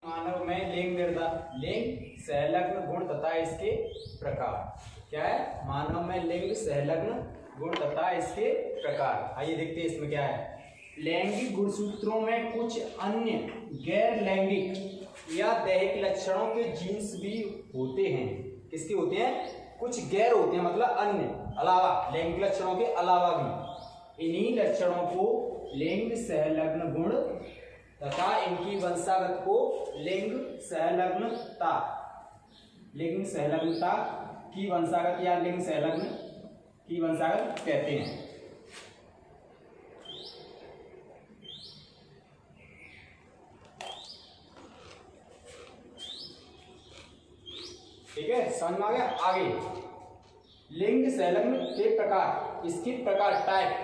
मानव में लिंग सहलग्न गुण तथा इसके प्रकार। क्या है? मानव में लिंग सहलग्न गुण तथा इसके प्रकार। आइए देखते हैं इसमें क्या है। लैंगिक गुणसूत्रों में कुछ अन्य गैर लैंगिक या दैहिक लक्षणों के जीन्स भी होते हैं। किसके होते हैं? कुछ गैर होते हैं, मतलब अन्य, अलावा, लैंगिक लक्षणों के अलावा भी। इन्हीं लक्षणों को लिंग सहलग्न गुण तथा इनकी वंशागत को लिंग सहलग्नता की वंशागत या लिंग सहलग्न की वंशागत कहते हैं। ठीक है, समझ में आ गया? आगे लिंग सहलग्न के प्रकार, इसके प्रकार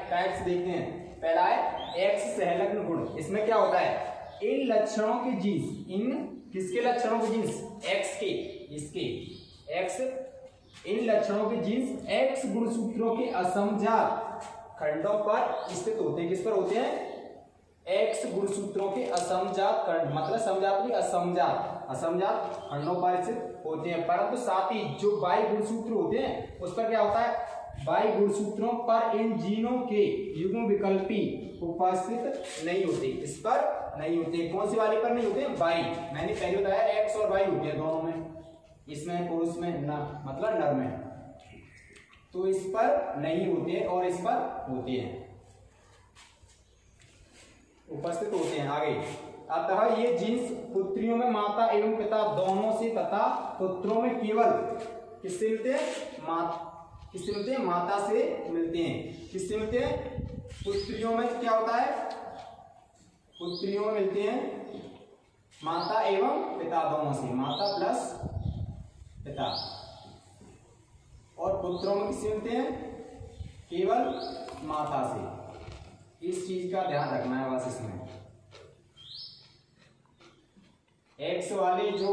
टाइप्स देखते हैं। पहला है एक्स सहलग्न गुण। इसमें क्या होता है? इन लक्षणों के जीन्स, इन किसके लक्षणों के जीन्स? एक्स के, इसके एक्स, इन लक्षणों के जीन्स एक्स गुणसूत्रों के असमजात खंडों पर स्थित होते हैं। किस पर होते हैं? एक्स गुणसूत्रों के असमजात खंड, मतलब समजात भी असमजात खंडों पर स्थित होते हैं। परंतु साथ ही जो बाई गुणसूत्र होते हैं उस पर क्या होता है? बाई गुणसूत्रों पर इन जीनों के युग्म विकल्पी उपस्थित नहीं होते, इस पर नहीं होते। कौन सी वाली पर नहीं होते? बाई। मैंने पहले बताया एक्स और बाई होते हैं दोनों में, इसमें पुरुष में न, मतलब नर में, तो इस पर नहीं होते और इस पर होते हैं, उपस्थित होते हैं। आगे, अतः ये जीन्स पुत्रियों में माता एवं पिता दोनों से तथा पुत्रों में केवल किससे मिलते हैं? किससे मिलते हैं? माता से मिलते हैं। किससे मिलते हैं? पुत्रियों में क्या होता है? पुत्रियों में मिलते हैं माता एवं पिता दोनों से, माता प्लस पिता। और पुत्रों में किससे मिलते हैं? केवल माता से। इस चीज का ध्यान रखना है बस। इसमें एक्स वाले जो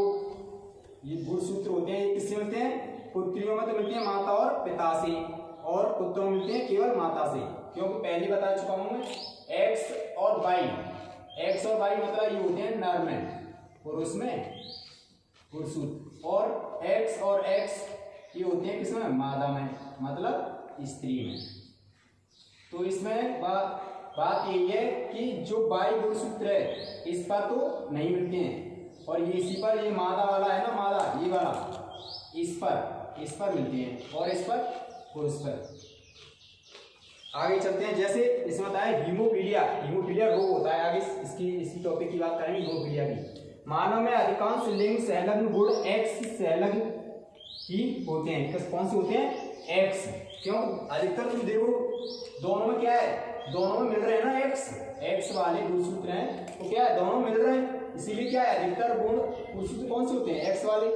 ये गुणसूत्र होते हैं किससे मिलते हैं? पुत्रियों में तो मिलते हैं माता और पिता से, और पुत्रों में मिलते हैं केवल माता से। क्योंकि पहले बता चुका हूं मैं, एक्स और वाई मतलब ये होते हैं नर में, पुरुष में गुणसूत्र, और एक्स ये होते हैं किसमें? मादा में, मतलब स्त्री में। तो इसमें बात यही है कि जो बाई गुणसूत्र है इस पर तो नहीं मिलते हैं, और ये इसी पर, ये मादा वाला है ना, मादा ये वाला, इस पर मिलते हैं, और इस पर पुरुष पर। आगे चलते हैं। जैसे इसमें बताया हीमोफीलिया रोग होता है। आगे इसी टॉपिक की बात करेंगे, हीमोफीलिया की। मानव में अधिकांश लिंग सहलग्न गुण एक्स सहलग्न ही होते हैं। कौन से होते हैं? एक्स। क्यों? अधिकतर तुम देखो दोनों में क्या है? दोनों में मिल रहे हैं ना एक्स वाले गुणसूत्र हैं, तो क्या है? दोनों मिल रहे हैं, इसीलिए क्या है? अधिकतर गुण गुणसूत्र कौन से होते हैं? एक्स वाले।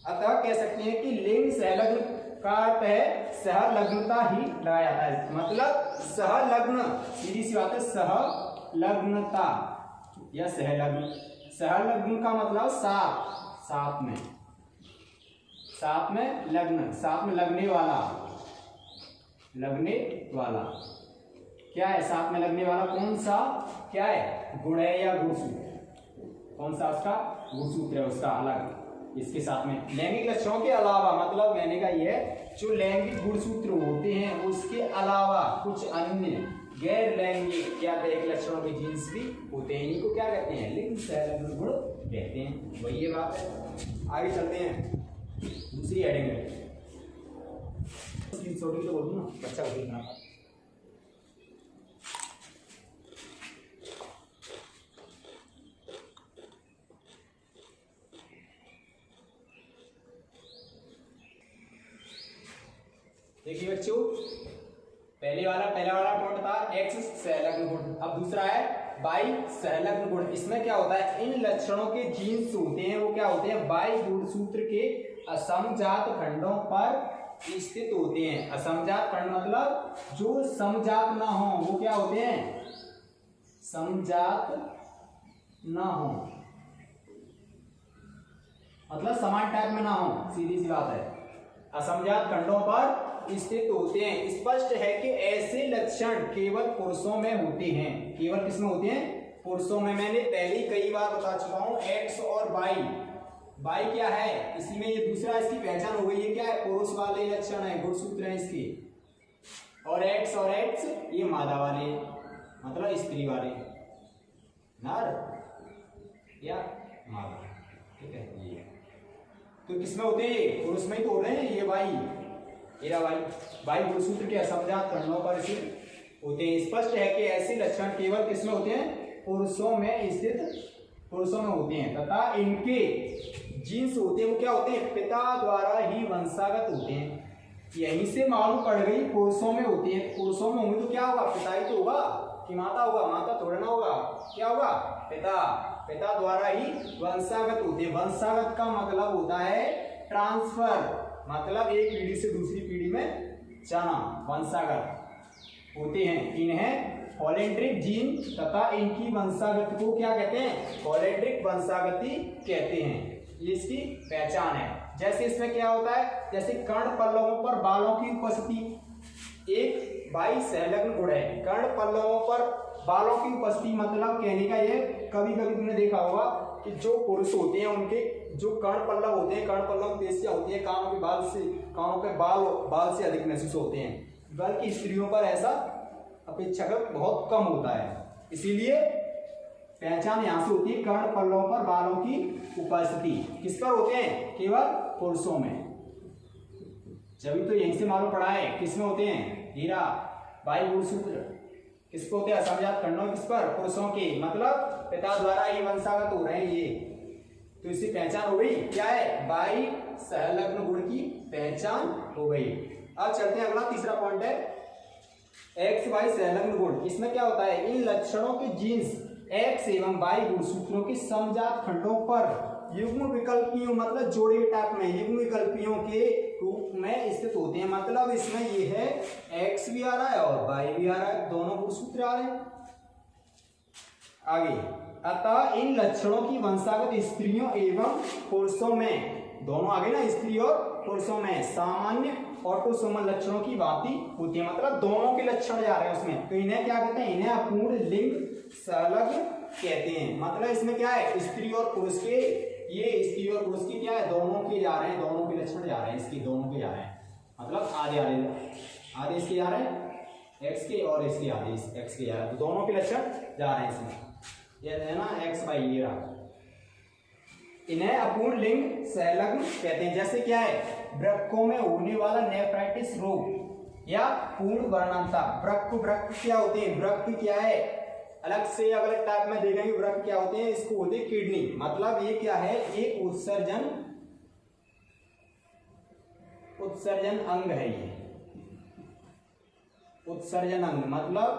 अतः कह सकते हैं कि लिंग सहलग्न का अर्थ है सहलग्नता ही लगाया जाता है, मतलब सहलग्न, सीधी सी बात है, सहलग्नता या सहलग्न का मतलब साथ में लग्न, साथ में लगने वाला क्या है? साथ में लगने वाला कौन सा क्या है? गुण है या गुणसूत्र? कौन सा उसका गुणसूत्र है उसका अलग, इसके साथ में लैंगिक लक्षणों के अलावा, मतलब मैंने कहा ये जो लैंगिक गुणसूत्र होते हैं उसके अलावा कुछ अन्य गैर लैंगिक या दैहिक लक्षणों के जीन्स भी होते हैं। इनको क्या कहते हैं? लिंग सहलग्न गुण कहते हैं। वही ये बात है। आगे चलते हैं दूसरी हेडिंग में। छोटी तो बोल दूं ना, बच्चा को देखना। देखिए बच्चों, पहला वाला पॉइंट था एक्स सहलग्न गुण। अब दूसरा है बाई सहलग्न गुण। इसमें क्या होता है? इन लक्षणों के जीन्स होते हैं वो क्या होते हैं? बाई गुणसूत्र के असमजात खंडों पर स्थित होते हैं। असमजात खंड मतलब जो समजात ना हो, वो क्या होते हैं? समजात ना हो, मतलब समान टाइप में ना हो, सीधी सी बात है। असमजात खंडों पर स्थित होते हैं। स्पष्ट है कि ऐसे लक्षण केवल पुरुषों में होते हैं। केवल किसमें होते हैं? पुरुषों में। मैंने पहले कई बार बार बता चुका हूं, एक्स और वाई। वाई क्या है, इसी में ये दूसरा इसकी पहचान हो गई, ये क्या है, पुरुष वाले लक्षण है, गुणसूत्र है इसके। और एक्स ये मादा वाले, मतलब स्त्री वाले, नर या मादा, ठीक है। ये तो किसमें होते हैं, ये पुरुष में ही तो हो रहे हैं, ये वाई, ये वाई गुणसूत्र के असमजात खंडों पर स्थित होते हैं। स्पष्ट है कि ऐसे लक्षण केवल किसमें होते हैं, पुरुषों में स्थित पुरुषों में होते हैं, तथा इनके जीन्स होते हैं वो क्या होते हैं, पिता द्वारा ही वंशागत होते हैं। यहीं से मालूम पड़ गई पुरुषों में होती है, पुरुषों में होंगे तो क्या होगा, पिता ही तो होगा कि माता होगा, माता थोड़ा ना होगा, क्या होगा, पिता द्वारा ही वंशागत होते हैं। वंशागत का मतलब होता है ट्रांसफर, मतलब एक पीढ़ी से दूसरी पीढ़ी में जाना, वंशागत होते हैं। इन्हें कॉलेंड्रिक जीन तथा इनकी वंशागति को क्या कहते हैं, कॉलेंड्रिक वंशागति कहते हैं। ये इसकी पहचान है। जैसे इसमें क्या होता है, जैसे कर्ण पल्लवों पर बालों की उपस्थिति एक वाई संलग्न गुण है। कर्ण पल्लवों पर बालों की उपस्थिति मतलब कहने का ये, कभी कभी तुमने देखा होगा कि जो पुरुष होते हैं उनके जो कर्ण पल्लव होते हैं, कर्ण पल्लव पेशियां होती है कानों के बाल से अधिक महसूस होते हैं, बल्कि स्त्रियों पर ऐसा अपेक्षाकृत बहुत कम होता है। इसीलिए पहचान यहां से होती है, कर्ण पल्लवों पर बालों की उपस्थिति किस पर होते हैं, केवल पुरुषों में। जब तो यहीं से मालूम पड़ा है किसमें होते हैं, हीरा वाई गुणसूत्र किस पर होते हैं, असमजात खंडों किस पर, पुरुषों के, मतलब पिता द्वारा ही वंशागत हो रहे हैं ये। तो इसकी पहचान हो गई, क्या है, वाई संलग्न गुण की पहचान हो गई। अब चलते हैं, अगला तीसरा पॉइंट है एक्स वाई संलग्न गुण। इसमें क्या होता है, इन लक्षणों के जीन्स एक्स एवं वाई गुणसूत्रों के समजात खंडों पर युग्म विकल्पियों, मतलब जोड़े टाइप में युग्म विकल्पियों के रूप में स्थित होते हैं। मतलब इसमें ये है एक्स भी आ रहा है और वाई भी आ रहा है, दोनों गुणसूत्र आ रहे हैं। आगे, अतः इन लक्षणों की वंशागत स्त्रियों एवं पुरुषों में, दोनों आगे ना, स्त्री और पुरुषों में सामान्य ऑटोसोमल लक्षणों की भांति होती है। मतलब दोनों के लक्षण जा रहे हैं उसमें, तो इन्हें क्या कहते हैं, इन्हें अपूर्ण लिंग संलग्न कहते हैं। मतलब इसमें क्या है, स्त्री और पुरुष के, ये स्त्री और पुरुष की क्या है, दोनों के जा रहे हैं, दोनों के लक्षण जा रहे हैं, इसके दोनों के जा रहे हैं, मतलब आधे इसके जा रहे हैं, एक्स के और इसके आधे एक्स के जा रहे हैं, तो दोनों के लक्षण जा रहे हैं इसमें। ये है ना एक्स वाई, ये रहा। इन्हें अपूर्ण लिंग संलग्न कहते हैं। जैसे क्या है, वृक्कों में होने वाला नेफ्राइटिस रोग या पूर्ण वर्णांता। वृक्क क्या होते हैं, वृक्क क्या है, अलग से अगले टाइप में देखेंगे वृक्क क्या होते हैं, इसको होते हैं किडनी। मतलब ये क्या है, एक उत्सर्जन अंग है। ये उत्सर्जन अंग मतलब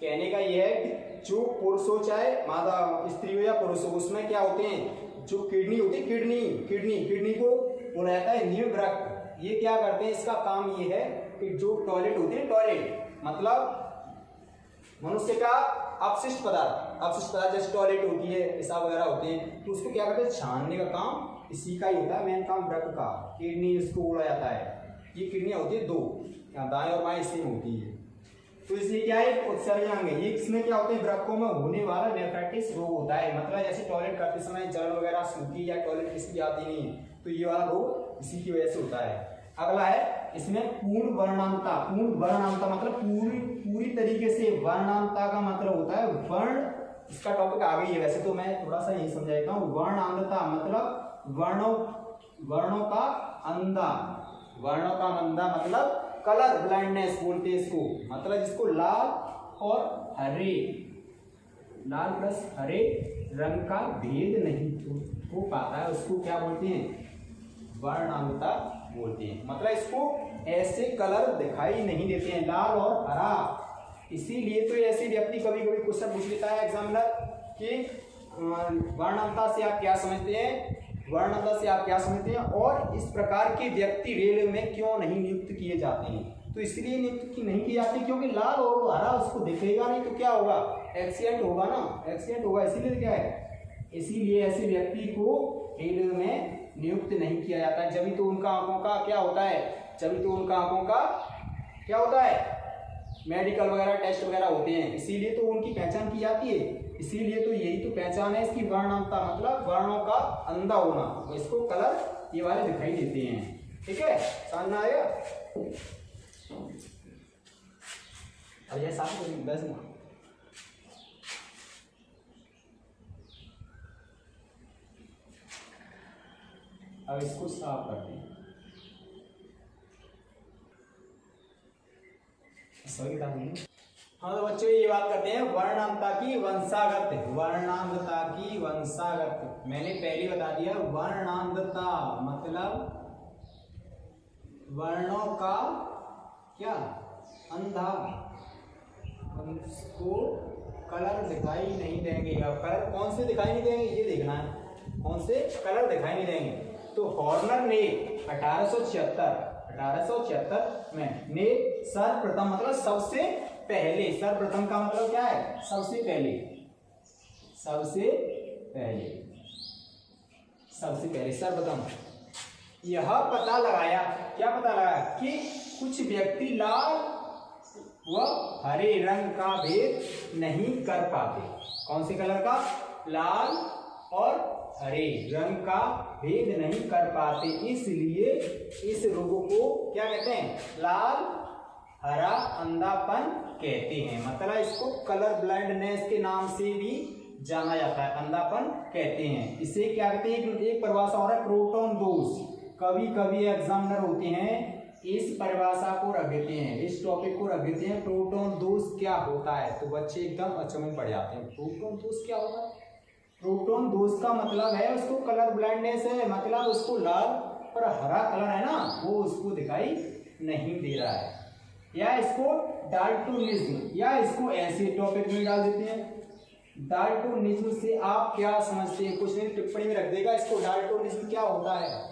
कहने का ये है कि जो पुरुष हो, चाहे मादा स्त्री हो या पुरुष हो, उसमें क्या होते हैं, जो किडनी होती है, किडनी को बोला जाता है नीलवृक्क। ये क्या करते हैं, इसका काम ये है कि जो टॉयलेट होते हैं, टॉयलेट मतलब मनुष्य का अपशिष्ट पदार्थ जैसे टॉयलेट होती है, पेशाब वगैरह होते हैं, तो उसको क्या करते हैं, छानने का काम इसी का ही होता है, मेन काम वृक्क का। किडनी इसको बोला जाता है। ये किडनी होती है दो, दाएं और बाएं इसी में होती है। तो इसलिए क्या है, उत्सर्जन अंग है। ये इसमें क्या होते हैं, वृक्कों में होने वाला नेफ्राइटिस रोग होता है। मतलब जैसे टॉयलेट करते समय जल वगैरह सूखी या टॉयलेट किसी की आती नहीं है, तो ये वाला रोग इसी की वजह से होता है। अगला है इसमें पूर्ण वर्णांता मतलब पूरी तरीके से, वर्णांता का मतलब होता है वर्ण, इसका टॉपिक आ गई है वैसे, तो मैं थोड़ा सा यही समझा देता हूँ। वर्णांधता मतलब वर्णों का अंधा मतलब कलर ब्लाइंडनेस बोलते हैं इसको। मतलब जिसको लाल प्लस हरे रंग का भेद नहीं हो पाता है, उसको क्या बोलते हैं, वर्णांधता बोलते हैं। मतलब इसको ऐसे कलर दिखाई नहीं देते हैं, लाल और हरा। इसीलिए तो ऐसे व्यक्ति कभी कभी क्वेश्चन पूछ लेता है एग्जामिनर कि वर्णांधता से आप क्या समझते हैं, और इस प्रकार के व्यक्ति रेलवे में क्यों नहीं नियुक्त किए जाते हैं। तो इसलिए नियुक्त नहीं किए जाते क्योंकि लाल और हरा उसको दिखेगा नहीं, तो क्या होगा, एक्सीडेंट होगा। इसीलिए क्या है, इसीलिए ऐसे व्यक्ति को रेलवे में नियुक्त नहीं किया जाता है। जब तो उनका आंखों का क्या होता है, मेडिकल वगैरह टेस्ट वगैरह होते हैं, इसीलिए तो उनकी पहचान की जाती है। इसीलिए तो यही तो पहचान है इसकी, वर्णांतता मतलब वर्णों का अंधा होना, तो इसको कलर ये वाले दिखाई देते हैं। ठीक है, समझ में आएगा? अब यह साफ बस ना, अब इसको साफ करते हैं। हाँ तो बच्चों ये बात करते हैं वर्णांतता की वंशागत, वर्णांतता की वंशागत। मैंने पहले बता दिया वर्णांतता मतलब वर्णों का क्या अंधा, उसको कलर दिखाई नहीं देंगे। अब कलर कौन से दिखाई नहीं देंगे ये देखना है, कौन से कलर दिखाई नहीं देंगे। तो हॉर्नर ने 1876 में ने सर्वप्रथम मतलब सबसे पहले, सर्वप्रथम का मतलब क्या है? सबसे पहले, सबसे पहले, सबसे पहले, सर्वप्रथम यह पता लगाया, क्या पता लगाया कि कुछ व्यक्ति लाल व हरे रंग का भेद नहीं कर पाते। कौन से कलर का? लाल और हरे रंग का भेद नहीं कर पाते, इसलिए इस रोग को क्या कहते हैं? लाल हरा अंधापन कहते हैं। मतलब इसको कलर ब्लाइंडनेस के नाम से भी जाना जाता है, अंधापन कहते हैं। इसे क्या कहते हैं? एक परिभाषा और है प्रोटॉन दोष। कभी कभी एग्जामिनर होते हैं इस परिभाषा को रख देते हैं, इस टॉपिक को रख देते हैं, प्रोटॉन दोष क्या होता है, तो बच्चे एकदम अचंभित पड़ जाते हैं। प्रोटॉन दोष क्या होता है? प्रोटॉन दोष का मतलब है उसको कलर ब्लाइंडनेस है, मतलब उसको लाल और हरा कलर है ना, वो उसको दिखाई नहीं दे रहा है। या इसको डाल्टोनिज्म, या इसको ऐसे टॉपिक में डाल देते हैं। डाल्टोनिज्म से आप क्या समझते हैं? कुछ नहीं टिप्पणी में रख देगा इसको डाल्टोनिज्म क्या होता है।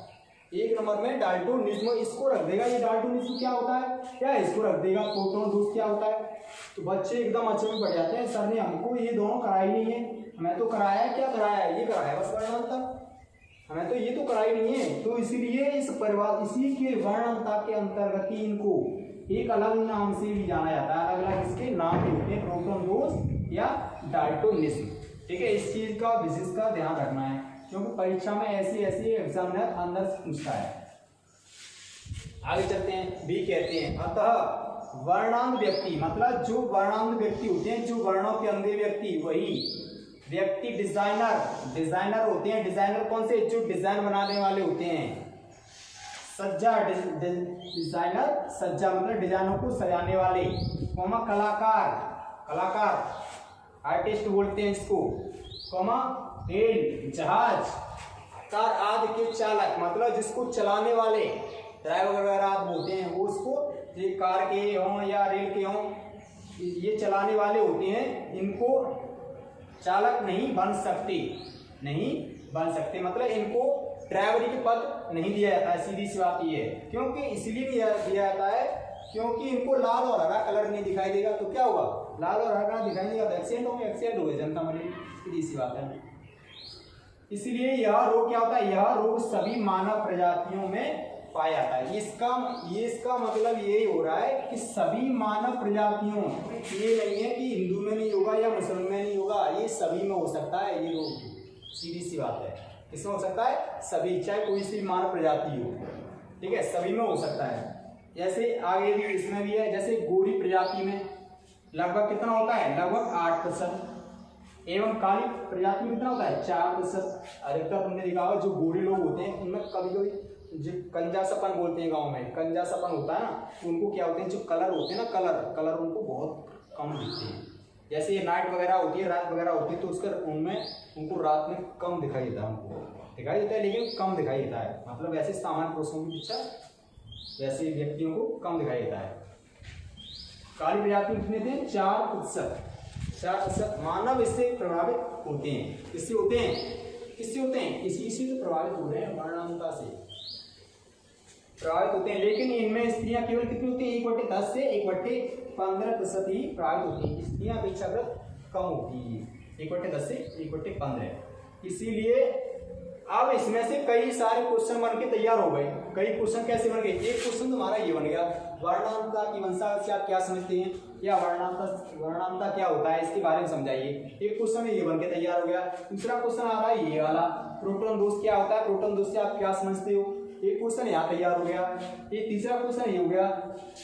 एक नंबर में डाल्टोनिज्म इसको रख देगा, ये डाल्टोनिज्म क्या होता है, या इसको रख देगा प्रोटॉन दोष क्या होता है। तो बच्चे एकदम अचंभित पड़ जाते हैं, सर ने हमको ये दोनों कराई नहीं है, हमें तो कराया है, क्या कराया है? ये कराया बस वर्णांतता, हमें तो ये तो कराई नहीं है। तो इसीलिए इस परिवार इसी के वर्णांतता के अंतर्गत ही इनको एक अलग नाम से भी जाना जाता है, अलग अलग इसके नाम भी होते हैं, प्रोटॉन दोष या डाल्टोनिज्म। ठीक है, इस चीज का विशेष का ध्यान रखना है, क्योंकि परीक्षा में ऐसी एग्जामिनर अंदर से पूछता है। आगे चलते हैं, बी कहते हैं अतः वर्णांध व्यक्ति मतलब जो वर्णांध व्यक्ति होते हैं, जो वर्णों के अंधे व्यक्ति, वही व्यक्ति डिजाइनर होते हैं। डिजाइनर कौन से? जो डिजाइन बनाने वाले होते हैं। सज्जा डिजाइनर, सज्जा मतलब डिजाइनों को सजाने वाले, कलाकार आर्टिस्ट बोलते हैं इसको, रेल जहाज कार आदि के चालक मतलब जिसको चलाने वाले, ड्राइवर वगैरह आदि होते हैं, वो उसको कार के हों या रेल के हों, ये चलाने वाले होते हैं। इनको चालक नहीं बन सकते, मतलब इनको ड्राइवरी के पद नहीं दिया जाता है। सीधी सी बात ये है, क्योंकि इसलिए दिया जाता है क्योंकि इनको लाल और हरा कलर नहीं दिखाई देगा, तो क्या होगा? लाल और हरा कलर दिखाई नहीं देगा तो एक्सीडेंट हो गए, जनता मरेगी, सीधी सी बात है। इसलिए यह रोग क्या होता है? यह रोग सभी मानव प्रजातियों में पाया जाता है। इसका मतलब यही हो रहा है कि सभी मानव प्रजातियों, ये नहीं है कि हिंदू में नहीं होगा या मुसलमान में नहीं होगा, ये सभी में हो सकता है ये रोग, सीधी सी बात है। इसमें हो सकता है सभी, चाहे कोई सी मानव प्रजाति हो, ठीक है, सभी में हो सकता है। जैसे आगे भी इसमें भी है, जैसे गोरी प्रजाति में लगभग कितना होता है? लगभग 8%, एवं काली प्रजाति में कितना होता है? 4%। अधिकतर तुमने देखा होगा जो गोरे लोग होते हैं उनमें कभी कभी जो कंजा सपन बोलते हैं गांव में, कंजा सपन होता है ना, उनको क्या होते हैं, जो कलर होते हैं ना, कलर उनको बहुत कम दिखते हैं। जैसे ये नाइट वगैरह होती है, रात वगैरह होती है, तो उसका उनमें उनको रात में कम दिखाई देता है, उनको दिखाई देता है लेकिन कम दिखाई देता है। मतलब वैसे सामान्य पुरुषों की अपेक्षा वैसे व्यक्तियों को कम दिखाई देता है। काली प्रजाति कितने थे? 4%। मानव इससे प्रभावित होते हैं। किससे होते हैं? इसी से प्रभावित हो रहे हैं, वर्णांतता से प्रभावित होते हैं। लेकिन इनमें स्त्रियां केवल कितनी होती है? 1/10 से 1/15% ही प्रभावित होती है। स्त्रियां अपेक्षाकृत कम होती है, 1/10 से 1/15। इसीलिए अब इसमें से कई सारे क्वेश्चन बन के तैयार हो गए। कई क्वेश्चन कैसे बन गए, एक क्वेश्चन तुम्हारा ये बन गया, वर्णांतता की वंशावली से आप क्या समझते हैं, या वर्णांतता क्या होता है इसके बारे में समझाइए। एक क्वेश्चन ये बन के तैयार हो गया। दूसरा क्वेश्चन आ रहा है ये वाला, प्रोटॉन दोष क्या होता है, प्रोटॉन दोष से आप क्या समझते हो, एक क्वेश्चन यहाँ तैयार हो गया। ये तीसरा क्वेश्चन ये हो गया,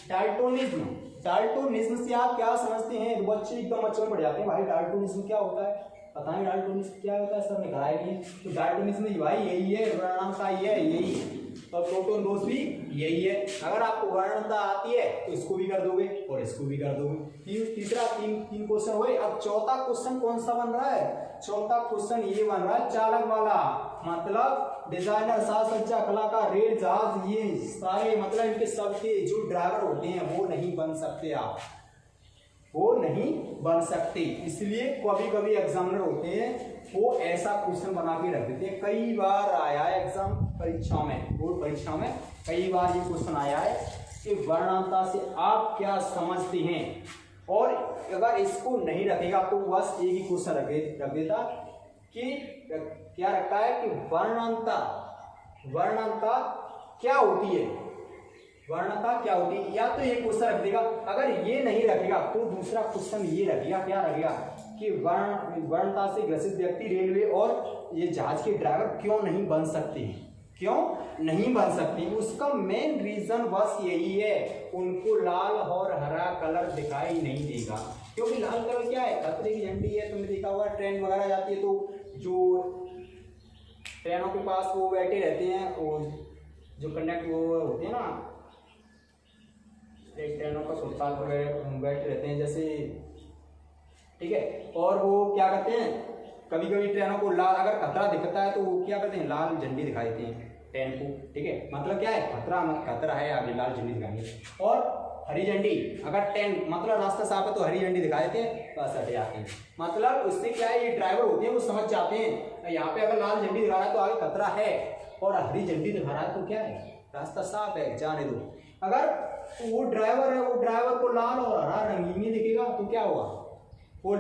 डाल्टोनिज्म, डाल्टोनिज्म से आप क्या समझते हैं। बच्चे एकदम अच्छे में पढ़ जाते हैं, भाई डाल्टोनिज्म क्या होता है, पता नहीं डाल्टोनिज्म क्या होता है, सर ने कराया नहीं। तो डाल्टोनिज्म भाई यही है, वर्णांतता यही है, और प्रोटॉन दोष भी यही है। अगर आपको वर्णांतता आती है तो इसको भी कर दोगे और इसको भी कर दोगे। तीन क्वेश्चन हुए। अब चौथा क्वेश्चन कौन सा बन रहा है, चौथा क्वेश्चन ये बन रहा है चालक वाला, मतलब डिजाइनर, साज सज्जा, कलाकार, रेल जहाज, ये सारे मतलब इनके सबके जो ड्राइवर होते हैं वो नहीं बन सकते, आप वो नहीं बन सकते। इसलिए कभी कभी एग्जामिनर होते हैं वो ऐसा क्वेश्चन बना के रख देते हैं। कई बार आया है एग्जाम परीक्षाओं में, बोर्ड परीक्षाओं में कई बार ये क्वेश्चन आया है कि वर्णांतता से आप क्या समझते हैं, और अगर इसको नहीं रखेगा तो बस एक ही क्वेश्चन रख देता कि क्या रखता है कि वर्णांतता क्या होती है, वर्णता क्या होती है, या तो ये क्वेश्चन रख देगा। अगर ये नहीं रखेगा तो दूसरा क्वेश्चन ये रखेगा, क्या रखेगा कि वर्णता से ग्रसित व्यक्ति रेलवे और ये जहाज के ड्राइवर क्यों नहीं बन सकते, क्यों नहीं बन सकते। उसका मेन रीजन बस यही है, उनको लाल और हरा कलर दिखाई नहीं देगा, क्योंकि लाल कलर क्या है, खतरे की झंडी है। तुमने देखा होगा ट्रेन वगैरह जाती है तो जो ट्रेनों के पास वो बैठे रहते हैं, वो जो कंडक्टर वो होते हैं ना, एक ट्रेनों का सुल्तान पर बैठे रहते हैं जैसे, ठीक है, और वो क्या करते हैं, कभी कभी ट्रेनों को लाल अगर खतरा दिखता है तो वो क्या करते हैं, लाल झंडी दिखाई देते हैं ट्रेन को, ठीक है, मतलब क्या है, खतरा है, आगे लाल झंडी दिखाएंगे। और हरी झंडी, अगर ट्रेन मतलब रास्ता साफ है तो हरी झंडी दिखा देते हैं, बस हटे जाते हैं। मतलब उससे क्या है, ये ड्राइवर होते हैं वो समझ जाते हैं यहाँ पे अगर लाल झंडी दिखा रहा है तो आगे खतरा है, और हरी झंडी दिखा रहा है तो क्या है, रास्ता साफ है, जाने दो। अगर वो ड्राइवर है, वो ड्राइवर को लाल और हरा रंगीन नहीं दिखेगा तो क्या हुआ, वो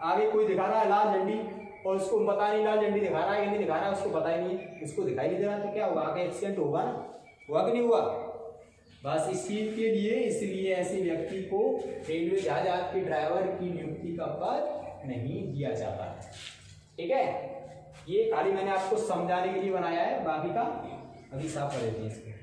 आगे कोई दिखा रहा है लाल झंडी और उसको पता नहीं लाल झंडी दिखा रहा है कि नहीं दिखा रहा है, उसको पता ही नहीं है, उसको दिखाई नहीं दे रहा तो क्या होगा, आगे एक्सीडेंट होगा ना, हुआ कि नहीं हुआ। बस इस चीज के लिए, इसलिए ऐसे व्यक्ति को रेलवे जहाज के ड्राइवर की नियुक्ति का पद नहीं दिया जाता, ठीक है। ये खाली मैंने आपको समझाने के लिए बनाया है, बाकी का अभी साफ कर देते हैं इसको।